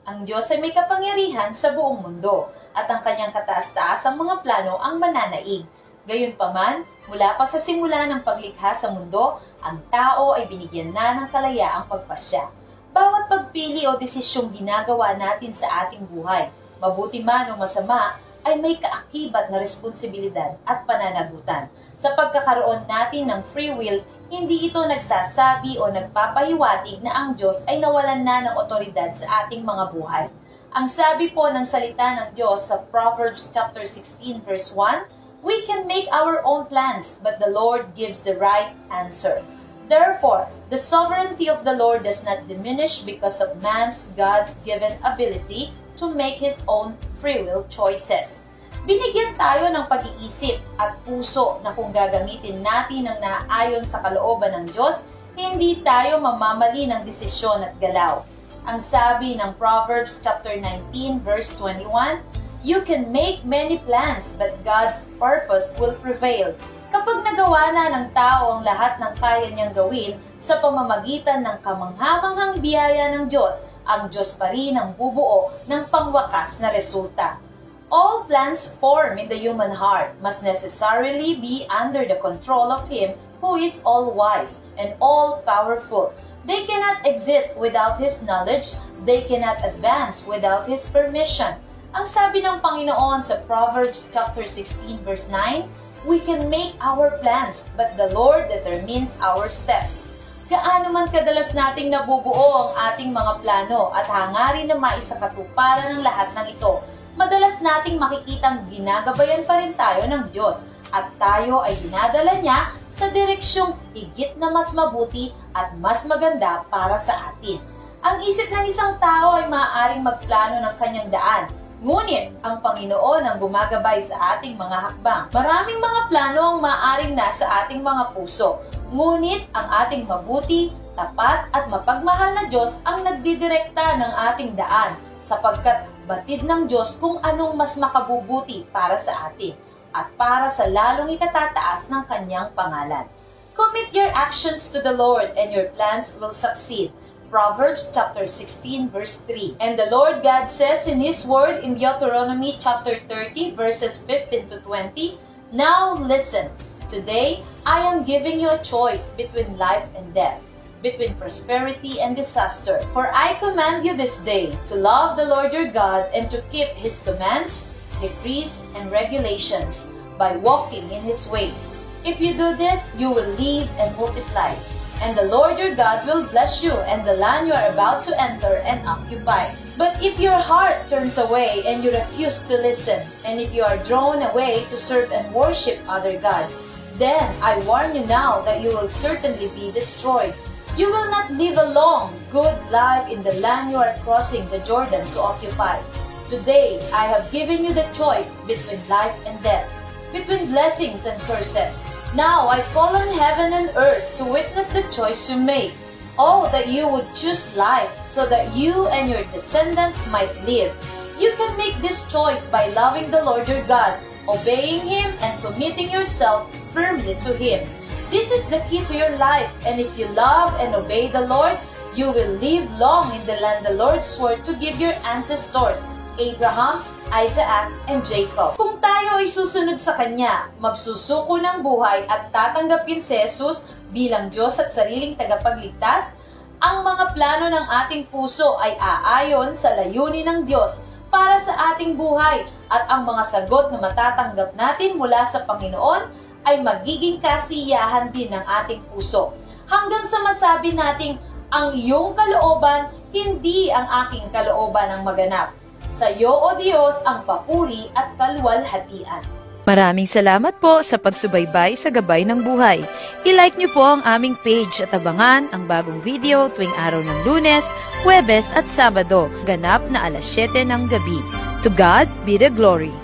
Ang Diyos ay may kapangyarihan sa buong mundo at ang kanyang kataas-taasang mga plano ang mananaig. Gayunpaman, mula pa sa simula ng paglikha sa mundo, ang tao ay binigyan na ng kalayaang pagpasya. Bawat pagpili o desisyong ginagawa natin sa ating buhay, mabuti man o masama, ay may kaakibat na responsibilidad at pananagutan. Sa pagkakaroon natin ng free will, hindi ito nagsasabi o nagpapahiwatig na ang Diyos ay nawalan na ng otoridad sa ating mga buhay. Ang sabi po ng salita ng Diyos sa Proverbs chapter 16 verse 1, we can make our own plans, but the Lord gives the right answer. Therefore, the sovereignty of the Lord does not diminish because of man's God-given ability to make his own free will choices. Binigyan tayo ng pag-iisip at puso na kung gagamitin natin ng naayon sa kalooban ng Diyos, hindi tayo mamamali ng desisyon at galaw. Ang sabi ng Proverbs chapter 19 verse 21, you can make many plans, but God's purpose will prevail. Kapag nagawa na ng tao ang lahat ng kaya niyang gawin sa pamamagitan ng kamanghamanghang biyaya ng Diyos, ang Diyos pa rin ang bubuo ng pangwakas na resulta. All plans formed in the human heart must necessarily be under the control of Him who is all-wise and all-powerful. They cannot exist without His knowledge. They cannot advance without His permission. Ang sabi ng Panginoon sa Proverbs chapter 16 verse 9, we can make our plans, but the Lord determines our steps. Gaano man kadalas nating nabubuo ang ating mga plano at hangarin na maisakatuparan ng lahat ng ito, madalas nating makikitang ginagabayan pa rin tayo ng Diyos at tayo ay dinadala niya sa direksyong higit na mas mabuti at mas maganda para sa atin. Ang isip ng isang tao ay maaaring magplano ng kanyang daan, ngunit ang Panginoon ang gumagabay sa ating mga hakbang. Maraming mga plano ang maaaring nasa ating mga puso, ngunit ang ating mabuti, tapat at mapagmahal na Diyos ang nagdidirekta ng ating daan, sapagkat batid ng Diyos kung anong mas makabubuti para sa atin at para sa lalong ikatataas ng kanyang pangalan. Commit your actions to the Lord and your plans will succeed. Proverbs chapter 16 verse 3. And the Lord God says in His word in Deuteronomy chapter 30 verses 15 to 20, now listen, today I am giving you a choice between life and death, between prosperity and disaster. For I command you this day to love the Lord your God and to keep His commands, decrees, and regulations by walking in His ways. If you do this, you will live and multiply. And the Lord your God will bless you and the land you are about to enter and occupy. But if your heart turns away and you refuse to listen, and if you are drawn away to serve and worship other gods, then I warn you now that you will certainly be destroyed. You will not live a long, good life in the land you are crossing the Jordan to occupy. Today, I have given you the choice between life and death, between blessings and curses. Now I call on heaven and earth to witness the choice you make. Oh, that you would choose life so that you and your descendants might live. You can make this choice by loving the Lord your God, obeying Him, and committing yourself firmly to Him. This is the key to your life, and if you love and obey the Lord, you will live long in the land the Lord swore to give your ancestors, Abraham, Isaac, and Jacob. Kung tayo ay susunod sa Kanya, magsusuko ng buhay at tatanggapin si Jesus bilang Diyos at sariling tagapagligtas, ang mga plano ng ating puso ay aayon sa layunin ng Diyos para sa ating buhay at ang mga sagot na matatanggap natin mula sa Panginoon ay magiging kasiyahan din ng ating puso. Hanggang sa masabi nating, ang iyong kalooban, hindi ang aking kalooban ang maganap. Sa iyo, O Diyos, ang papuri at kalwalhatian. Maraming salamat po sa pagsubaybay sa Gabay ng Buhay. I-like niyo po ang aming page at abangan ang bagong video tuwing araw ng Lunes, Huwebes at Sabado, ganap na alas 7 ng gabi. To God be the glory.